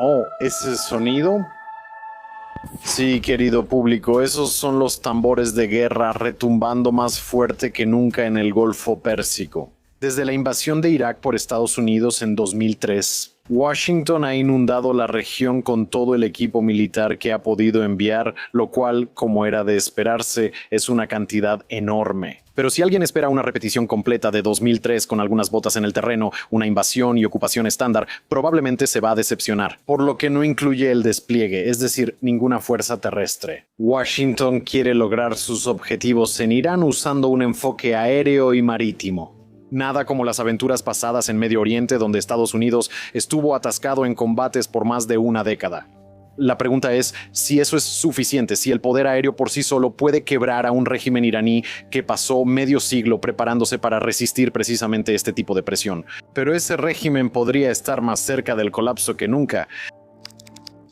Oh, ¿ese sonido? Sí, querido público, esos son los tambores de guerra retumbando más fuerte que nunca en el Golfo Pérsico. Desde la invasión de Irak por Estados Unidos en 2003, Washington ha inundado la región con todo el equipo militar que ha podido enviar, lo cual, como era de esperarse, es una cantidad enorme. Pero si alguien espera una repetición completa de 2003 con algunas botas en el terreno, una invasión y ocupación estándar, probablemente se va a decepcionar, por lo que no incluye el despliegue, es decir, ninguna fuerza terrestre. Washington quiere lograr sus objetivos en Irán usando un enfoque aéreo y marítimo. Nada como las aventuras pasadas en Medio Oriente, donde Estados Unidos estuvo atascado en combates por más de una década. La pregunta es si eso es suficiente, si el poder aéreo por sí solo puede quebrar a un régimen iraní que pasó medio siglo preparándose para resistir precisamente este tipo de presión. Pero ese régimen podría estar más cerca del colapso que nunca.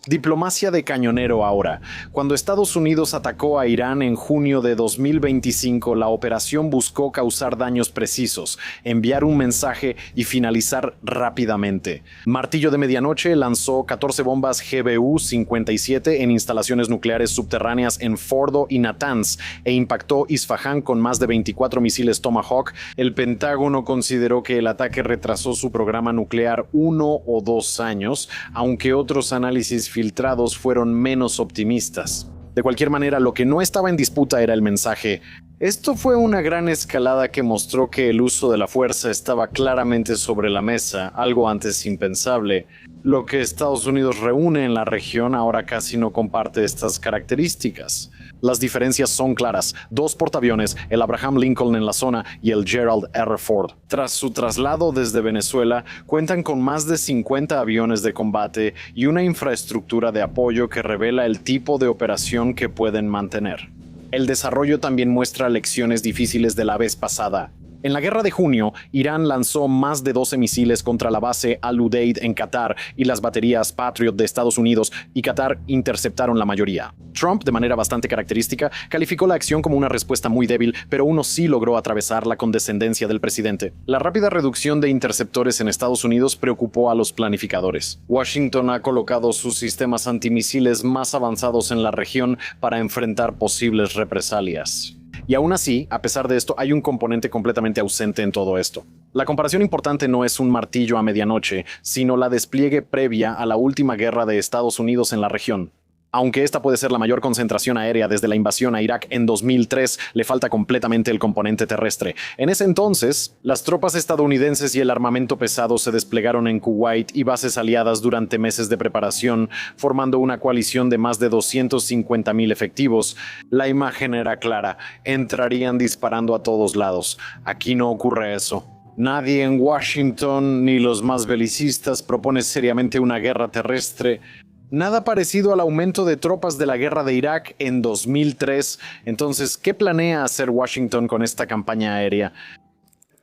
Diplomacia de cañonero ahora. Cuando Estados Unidos atacó a Irán en junio de 2025, la operación buscó causar daños precisos, enviar un mensaje y finalizar rápidamente. Martillo de Medianoche lanzó 14 bombas GBU-57 en instalaciones nucleares subterráneas en Fordo y Natanz e impactó Isfahán con más de 24 misiles Tomahawk. El Pentágono consideró que el ataque retrasó su programa nuclear 1 o 2 años, aunque otros análisis filtrados fueron menos optimistas. De cualquier manera, lo que no estaba en disputa era el mensaje. Esto fue una gran escalada que mostró que el uso de la fuerza estaba claramente sobre la mesa, algo antes impensable. Lo que Estados Unidos reúne en la región ahora casi no comparte estas características. Las diferencias son claras: 2 portaaviones, el Abraham Lincoln en la zona y el Gerald R. Ford. Tras su traslado desde Venezuela, cuentan con más de 50 aviones de combate y una infraestructura de apoyo que revela el tipo de operación que pueden mantener. El desarrollo también muestra lecciones difíciles de la vez pasada. En la guerra de junio, Irán lanzó más de 12 misiles contra la base Al-Udeid en Qatar y las baterías Patriot de Estados Unidos, y Qatar interceptaron la mayoría. Trump, de manera bastante característica, calificó la acción como una respuesta muy débil, pero uno sí logró atravesar la condescendencia del presidente. La rápida reducción de interceptores en Estados Unidos preocupó a los planificadores. Washington ha colocado sus sistemas antimisiles más avanzados en la región para enfrentar posibles represalias. Y aún así, a pesar de esto, hay un componente completamente ausente en todo esto. La comparación importante no es un martillo a medianoche, sino la despliegue previa a la última guerra de Estados Unidos en la región. Aunque esta puede ser la mayor concentración aérea desde la invasión a Irak en 2003, le falta completamente el componente terrestre. En ese entonces, las tropas estadounidenses y el armamento pesado se desplegaron en Kuwait y bases aliadas durante meses de preparación, formando una coalición de más de 250,000 efectivos. La imagen era clara: entrarían disparando a todos lados. Aquí no ocurre eso. Nadie en Washington, ni los más belicistas, propone seriamente una guerra terrestre. Nada parecido al aumento de tropas de la guerra de Irak en 2003. Entonces, ¿qué planea hacer Washington con esta campaña aérea?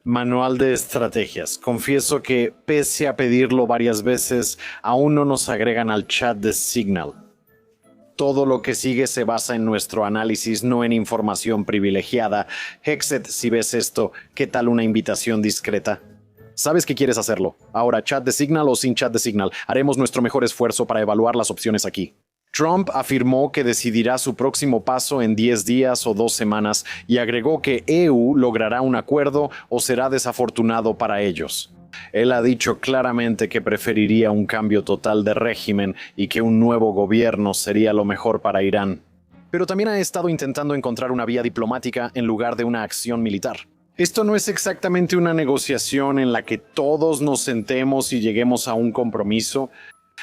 Manual de estrategias. Confieso que, pese a pedirlo varias veces, aún no nos agregan al chat de Signal. Todo lo que sigue se basa en nuestro análisis, no en información privilegiada. Hexet, si ves esto, ¿qué tal una invitación discreta? Sabes que quieres hacerlo. Ahora, chat de Signal o sin chat de Signal, haremos nuestro mejor esfuerzo para evaluar las opciones aquí. Trump afirmó que decidirá su próximo paso en 10 días o 2 semanas y agregó que EU logrará un acuerdo o será desafortunado para ellos. Él ha dicho claramente que preferiría un cambio total de régimen y que un nuevo gobierno sería lo mejor para Irán. Pero también ha estado intentando encontrar una vía diplomática en lugar de una acción militar. Esto no es exactamente una negociación en la que todos nos sentemos y lleguemos a un compromiso.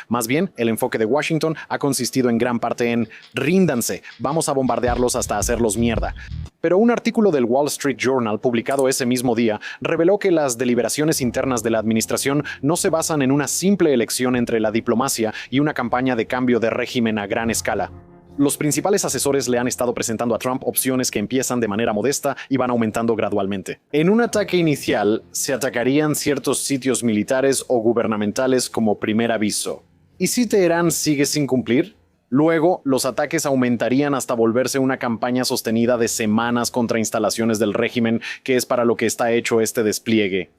Más bien, el enfoque de Washington ha consistido en gran parte en «ríndanse, vamos a bombardearlos hasta hacerlos mierda». Pero un artículo del Wall Street Journal publicado ese mismo día reveló que las deliberaciones internas de la administración no se basan en una simple elección entre la diplomacia y una campaña de cambio de régimen a gran escala. Los principales asesores le han estado presentando a Trump opciones que empiezan de manera modesta y van aumentando gradualmente. En un ataque inicial, se atacarían ciertos sitios militares o gubernamentales como primer aviso. ¿Y si Teherán sigue sin cumplir? Luego, los ataques aumentarían hasta volverse una campaña sostenida de semanas contra instalaciones del régimen, que es para lo que está hecho este despliegue.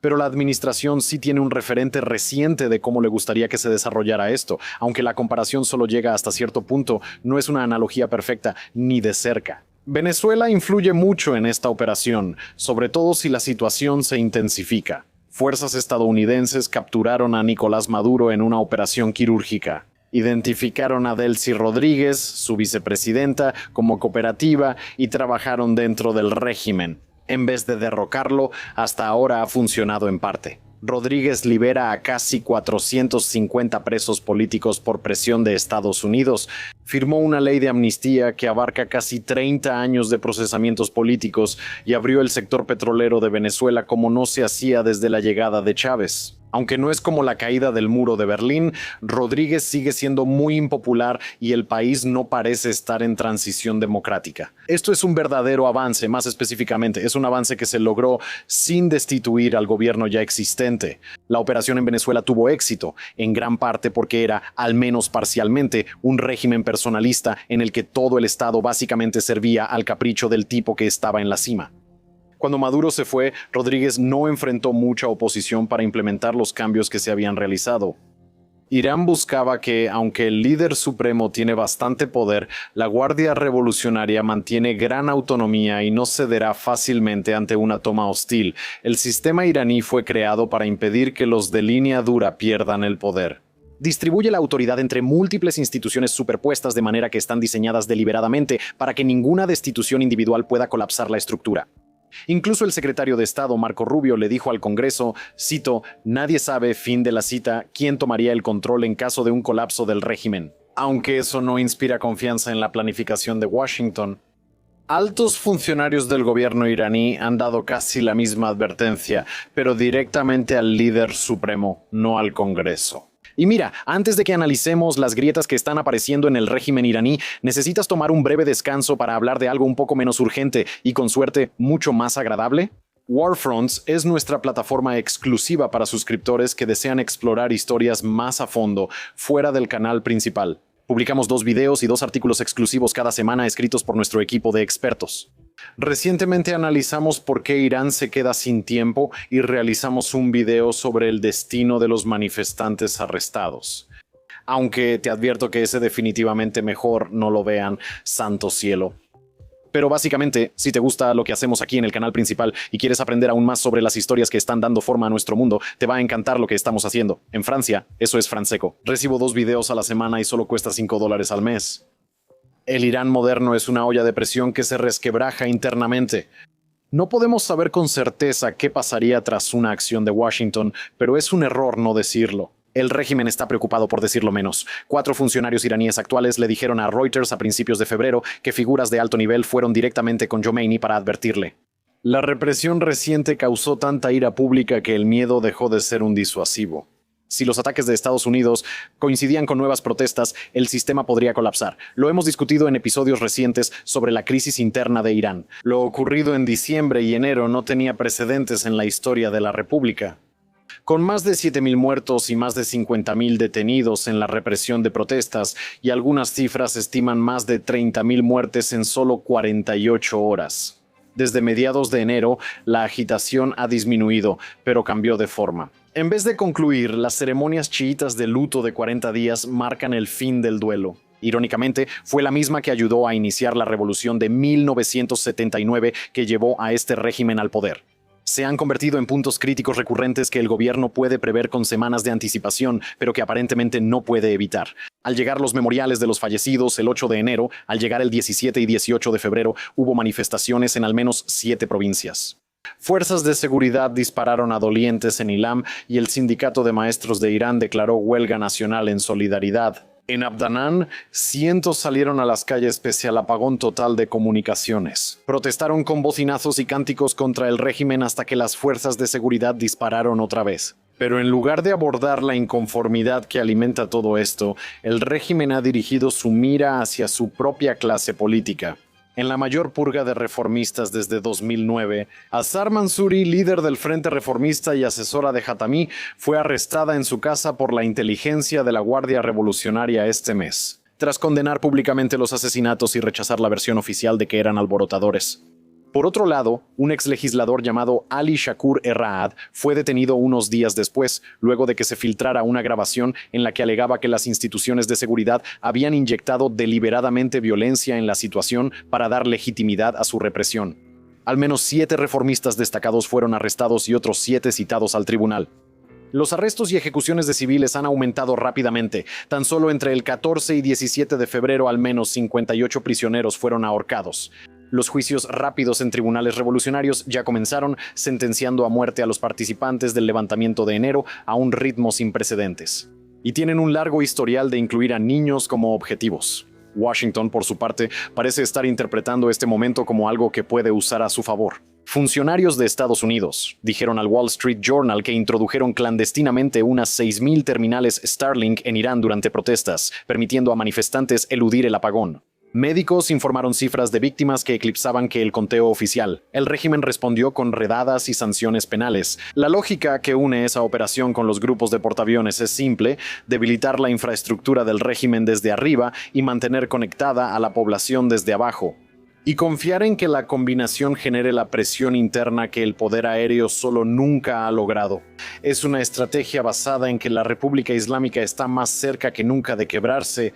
Pero la administración sí tiene un referente reciente de cómo le gustaría que se desarrollara esto, aunque la comparación solo llega hasta cierto punto, no es una analogía perfecta ni de cerca. Venezuela influye mucho en esta operación, sobre todo si la situación se intensifica. Fuerzas estadounidenses capturaron a Nicolás Maduro en una operación quirúrgica. Identificaron a Delcy Rodríguez, su vicepresidenta, como cooperativa y trabajaron dentro del régimen. En vez de derrocarlo, hasta ahora ha funcionado en parte. Rodríguez libera a casi 450 presos políticos por presión de Estados Unidos. Firmó una ley de amnistía que abarca casi 30 años de procesamientos políticos y abrió el sector petrolero de Venezuela como no se hacía desde la llegada de Chávez. Aunque no es como la caída del muro de Berlín, Rodríguez sigue siendo muy impopular y el país no parece estar en transición democrática. Esto es un verdadero avance, más específicamente, es un avance que se logró sin destituir al gobierno ya existente. La operación en Venezuela tuvo éxito, en gran parte porque era, al menos parcialmente, un régimen personalista en el que todo el Estado básicamente servía al capricho del tipo que estaba en la cima. Cuando Maduro se fue, Rodríguez no enfrentó mucha oposición para implementar los cambios que se habían realizado. Irán buscaba que, aunque el líder supremo tiene bastante poder, la Guardia Revolucionaria mantiene gran autonomía y no cederá fácilmente ante una toma hostil. El sistema iraní fue creado para impedir que los de línea dura pierdan el poder. Distribuye la autoridad entre múltiples instituciones superpuestas de manera que están diseñadas deliberadamente para que ninguna destitución individual pueda colapsar la estructura. Incluso el secretario de Estado, Marco Rubio, le dijo al Congreso, cito, «Nadie sabe, fin de la cita, quién tomaría el control en caso de un colapso del régimen». Aunque eso no inspira confianza en la planificación de Washington. Altos funcionarios del gobierno iraní han dado casi la misma advertencia, pero directamente al líder supremo, no al Congreso. Y mira, antes de que analicemos las grietas que están apareciendo en el régimen iraní, ¿necesitas tomar un breve descanso para hablar de algo un poco menos urgente y, con suerte, mucho más agradable? Warfronts es nuestra plataforma exclusiva para suscriptores que desean explorar historias más a fondo, fuera del canal principal. Publicamos 2 videos y 2 artículos exclusivos cada semana escritos por nuestro equipo de expertos. Recientemente analizamos por qué Irán se queda sin tiempo y realizamos un video sobre el destino de los manifestantes arrestados. Aunque te advierto que ese definitivamente mejor no lo vean, santo cielo. Pero básicamente, si te gusta lo que hacemos aquí en el canal principal y quieres aprender aún más sobre las historias que están dando forma a nuestro mundo, te va a encantar lo que estamos haciendo. En Francia, eso es Franseco. Recibo 2 videos a la semana y solo cuesta $5 al mes. El Irán moderno es una olla de presión que se resquebraja internamente. No podemos saber con certeza qué pasaría tras una acción de Washington, pero es un error no decirlo. El régimen está preocupado, por decirlo menos. 4 funcionarios iraníes actuales le dijeron a Reuters a principios de febrero que figuras de alto nivel fueron directamente con Khomeini para advertirle. La represión reciente causó tanta ira pública que el miedo dejó de ser un disuasivo. Si los ataques de Estados Unidos coincidían con nuevas protestas, el sistema podría colapsar. Lo hemos discutido en episodios recientes sobre la crisis interna de Irán. Lo ocurrido en diciembre y enero no tenía precedentes en la historia de la República. Con más de 7.000 muertos y más de 50.000 detenidos en la represión de protestas, y algunas cifras estiman más de 30.000 muertes en solo 48 horas. Desde mediados de enero, la agitación ha disminuido, pero cambió de forma. En vez de concluir, las ceremonias chiitas de luto de 40 días marcan el fin del duelo. Irónicamente, fue la misma que ayudó a iniciar la revolución de 1979 que llevó a este régimen al poder. Se han convertido en puntos críticos recurrentes que el gobierno puede prever con semanas de anticipación, pero que aparentemente no puede evitar. Al llegar los memoriales de los fallecidos el 8 de enero, al llegar el 17 y 18 de febrero, hubo manifestaciones en al menos 7 provincias. Fuerzas de seguridad dispararon a dolientes en Ilam y el sindicato de maestros de Irán declaró huelga nacional en solidaridad. En Abdanán, cientos salieron a las calles pese al apagón total de comunicaciones. Protestaron con bocinazos y cánticos contra el régimen hasta que las fuerzas de seguridad dispararon otra vez. Pero en lugar de abordar la inconformidad que alimenta todo esto, el régimen ha dirigido su mira hacia su propia clase política. En la mayor purga de reformistas desde 2009, Azar Mansuri, líder del Frente Reformista y asesora de Hatami, fue arrestada en su casa por la inteligencia de la Guardia Revolucionaria este mes, tras condenar públicamente los asesinatos y rechazar la versión oficial de que eran alborotadores. Por otro lado, un exlegislador llamado Ali Shakur Erraad fue detenido unos días después, luego de que se filtrara una grabación en la que alegaba que las instituciones de seguridad habían inyectado deliberadamente violencia en la situación para dar legitimidad a su represión. Al menos 7 reformistas destacados fueron arrestados y otros 7 citados al tribunal. Los arrestos y ejecuciones de civiles han aumentado rápidamente. Tan solo entre el 14 y 17 de febrero al menos 58 prisioneros fueron ahorcados. Los juicios rápidos en tribunales revolucionarios ya comenzaron, sentenciando a muerte a los participantes del levantamiento de enero a un ritmo sin precedentes. Y tienen un largo historial de incluir a niños como objetivos. Washington, por su parte, parece estar interpretando este momento como algo que puede usar a su favor. Funcionarios de Estados Unidos dijeron al Wall Street Journal que introdujeron clandestinamente unas 6,000 terminales Starlink en Irán durante protestas, permitiendo a manifestantes eludir el apagón. Médicos informaron cifras de víctimas que eclipsaban que el conteo oficial. El régimen respondió con redadas y sanciones penales. La lógica que une esa operación con los grupos de portaaviones es simple: debilitar la infraestructura del régimen desde arriba y mantener conectada a la población desde abajo. Y confiar en que la combinación genere la presión interna que el poder aéreo solo nunca ha logrado. Es una estrategia basada en que la República Islámica está más cerca que nunca de quebrarse.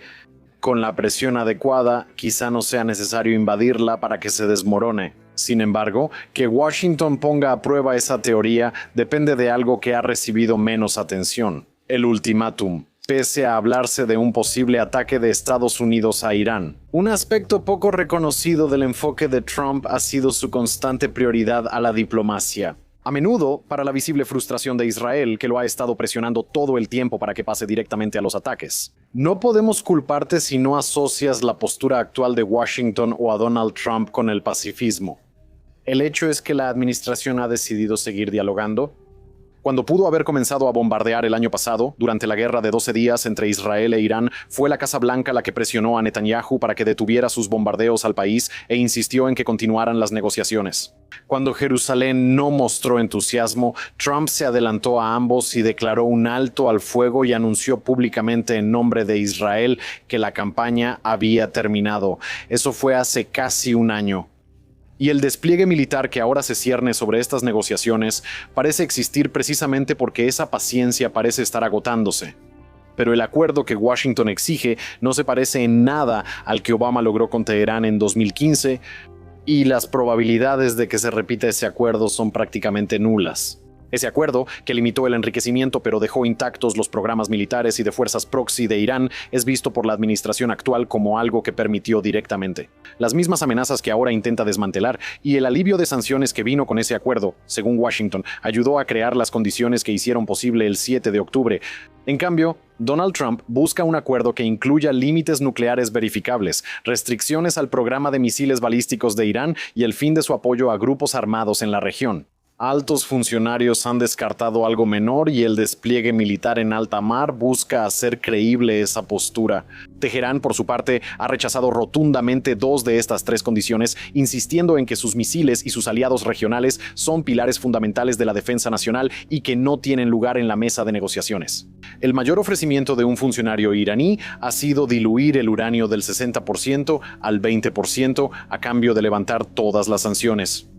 Con la presión adecuada, quizá no sea necesario invadirla para que se desmorone. Sin embargo, que Washington ponga a prueba esa teoría depende de algo que ha recibido menos atención: el ultimátum. Pese a hablarse de un posible ataque de Estados Unidos a Irán. Un aspecto poco reconocido del enfoque de Trump ha sido su constante prioridad a la diplomacia. A menudo, para la visible frustración de Israel, que lo ha estado presionando todo el tiempo para que pase directamente a los ataques. No podemos culparte si no asocias la postura actual de Washington o a Donald Trump con el pacifismo. El hecho es que la administración ha decidido seguir dialogando. Cuando pudo haber comenzado a bombardear el año pasado, durante la guerra de 12 días entre Israel e Irán, fue la Casa Blanca la que presionó a Netanyahu para que detuviera sus bombardeos al país e insistió en que continuaran las negociaciones. Cuando Jerusalén no mostró entusiasmo, Trump se adelantó a ambos y declaró un alto al fuego y anunció públicamente en nombre de Israel que la campaña había terminado. Eso fue hace casi un año. Y el despliegue militar que ahora se cierne sobre estas negociaciones parece existir precisamente porque esa paciencia parece estar agotándose. Pero el acuerdo que Washington exige no se parece en nada al que Obama logró con Teherán en 2015, y las probabilidades de que se repita ese acuerdo son prácticamente nulas. Ese acuerdo, que limitó el enriquecimiento pero dejó intactos los programas militares y de fuerzas proxy de Irán, es visto por la administración actual como algo que permitió directamente las mismas amenazas que ahora intenta desmantelar, y el alivio de sanciones que vino con ese acuerdo, según Washington, ayudó a crear las condiciones que hicieron posible el 7 de octubre. En cambio, Donald Trump busca un acuerdo que incluya límites nucleares verificables, restricciones al programa de misiles balísticos de Irán y el fin de su apoyo a grupos armados en la región. Altos funcionarios han descartado algo menor y el despliegue militar en alta mar busca hacer creíble esa postura. Teherán, por su parte, ha rechazado rotundamente 2 de estas 3 condiciones, insistiendo en que sus misiles y sus aliados regionales son pilares fundamentales de la defensa nacional y que no tienen lugar en la mesa de negociaciones. El mayor ofrecimiento de un funcionario iraní ha sido diluir el uranio del 60% al 20% a cambio de levantar todas las sanciones.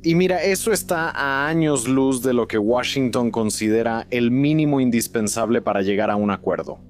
Y mira, eso está a años luz de lo que Washington considera el mínimo indispensable para llegar a un acuerdo.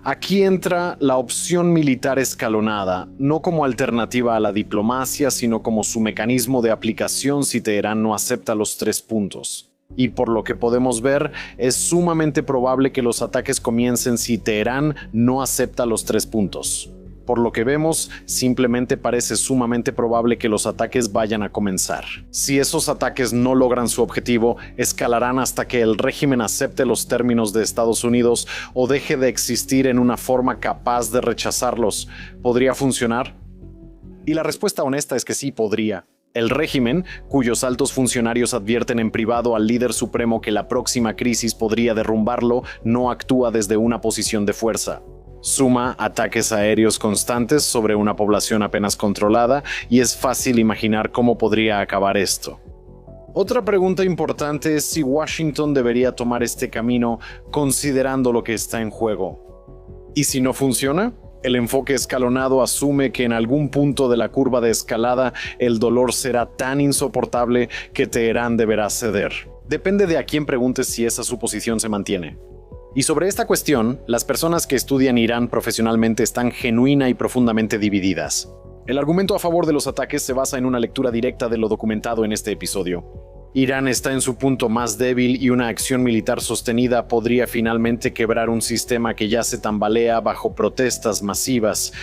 Aquí entra la opción militar escalonada, no como alternativa a la diplomacia, sino como su mecanismo de aplicación si Teherán no acepta los 3 puntos. Y por lo que podemos ver, es sumamente probable que los ataques comiencen si Teherán no acepta los 3 puntos. Por lo que vemos, simplemente parece sumamente probable que los ataques vayan a comenzar. Si esos ataques no logran su objetivo, escalarán hasta que el régimen acepte los términos de Estados Unidos o deje de existir en una forma capaz de rechazarlos. ¿Podría funcionar? Y la respuesta honesta es que sí podría. El régimen, cuyos altos funcionarios advierten en privado al líder supremo que la próxima crisis podría derrumbarlo, no actúa desde una posición de fuerza. Suma ataques aéreos constantes sobre una población apenas controlada y es fácil imaginar cómo podría acabar esto. Otra pregunta importante es si Washington debería tomar este camino considerando lo que está en juego. ¿Y si no funciona? El enfoque escalonado asume que en algún punto de la curva de escalada el dolor será tan insoportable que Teherán deberá ceder. Depende de a quién preguntes si esa suposición se mantiene. Y sobre esta cuestión, las personas que estudian Irán profesionalmente están genuina y profundamente divididas. El argumento a favor de los ataques se basa en una lectura directa de lo documentado en este episodio. Irán está en su punto más débil y una acción militar sostenida podría finalmente quebrar un sistema que ya se tambalea bajo protestas masivas.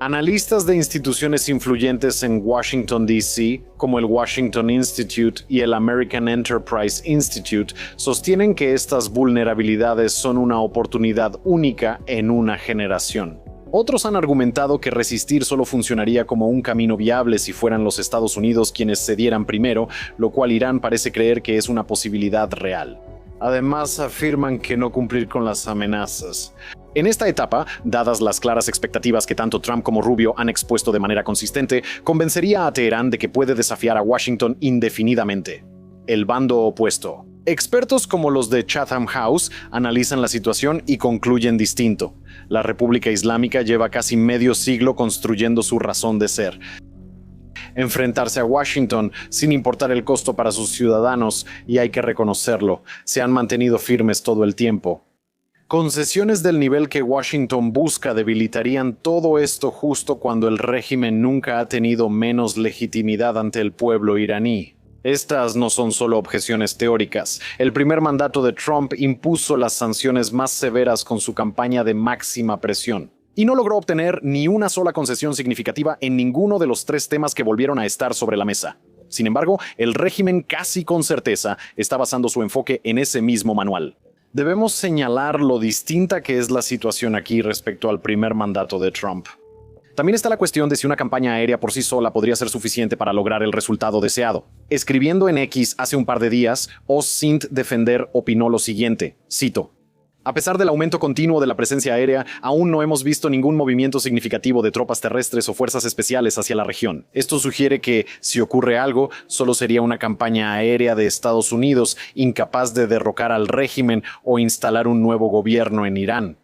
Analistas de instituciones influyentes en Washington, D.C., como el Washington Institute y el American Enterprise Institute, sostienen que estas vulnerabilidades son una oportunidad única en una generación. Otros han argumentado que resistir solo funcionaría como un camino viable si fueran los Estados Unidos quienes cedieran primero, lo cual Irán parece creer que es una posibilidad real. Además, afirman que no cumplir con las amenazas. En esta etapa, dadas las claras expectativas que tanto Trump como Rubio han expuesto de manera consistente, convencería a Teherán de que puede desafiar a Washington indefinidamente. El bando opuesto. Expertos como los de Chatham House analizan la situación y concluyen distinto. La República Islámica lleva casi medio siglo construyendo su razón de ser. Enfrentarse a Washington, sin importar el costo para sus ciudadanos, y hay que reconocerlo, se han mantenido firmes todo el tiempo. Concesiones del nivel que Washington busca debilitarían todo esto justo cuando el régimen nunca ha tenido menos legitimidad ante el pueblo iraní. Estas no son solo objeciones teóricas. El primer mandato de Trump impuso las sanciones más severas con su campaña de máxima presión. Y no logró obtener ni una sola concesión significativa en ninguno de los 3 temas que volvieron a estar sobre la mesa. Sin embargo, el régimen casi con certeza está basando su enfoque en ese mismo manual. Debemos señalar lo distinta que es la situación aquí respecto al primer mandato de Trump. También está la cuestión de si una campaña aérea por sí sola podría ser suficiente para lograr el resultado deseado. Escribiendo en X hace un par de días, Oz Sint Defender opinó lo siguiente, cito: "A pesar del aumento continuo de la presencia aérea, aún no hemos visto ningún movimiento significativo de tropas terrestres o fuerzas especiales hacia la región. Esto sugiere que, si ocurre algo, solo sería una campaña aérea de Estados Unidos, incapaz de derrocar al régimen o instalar un nuevo gobierno en Irán".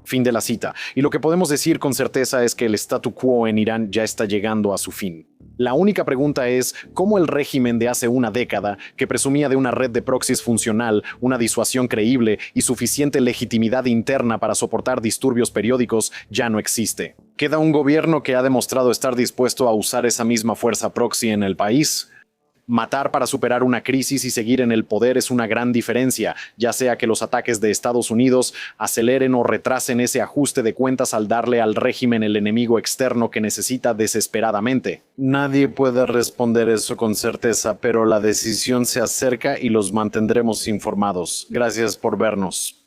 Fin de la cita. Y lo que podemos decir con certeza es que el statu quo en Irán ya está llegando a su fin. La única pregunta es cómo el régimen de hace una década, que presumía de una red de proxies funcional, una disuasión creíble y suficiente legitimidad interna para soportar disturbios periódicos, ya no existe. ¿Queda un gobierno que ha demostrado estar dispuesto a usar esa misma fuerza proxy en el país? Matar para superar una crisis y seguir en el poder es una gran diferencia, ya sea que los ataques de Estados Unidos aceleren o retrasen ese ajuste de cuentas al darle al régimen el enemigo externo que necesita desesperadamente. Nadie puede responder eso con certeza, pero la decisión se acerca y los mantendremos informados. Gracias por vernos.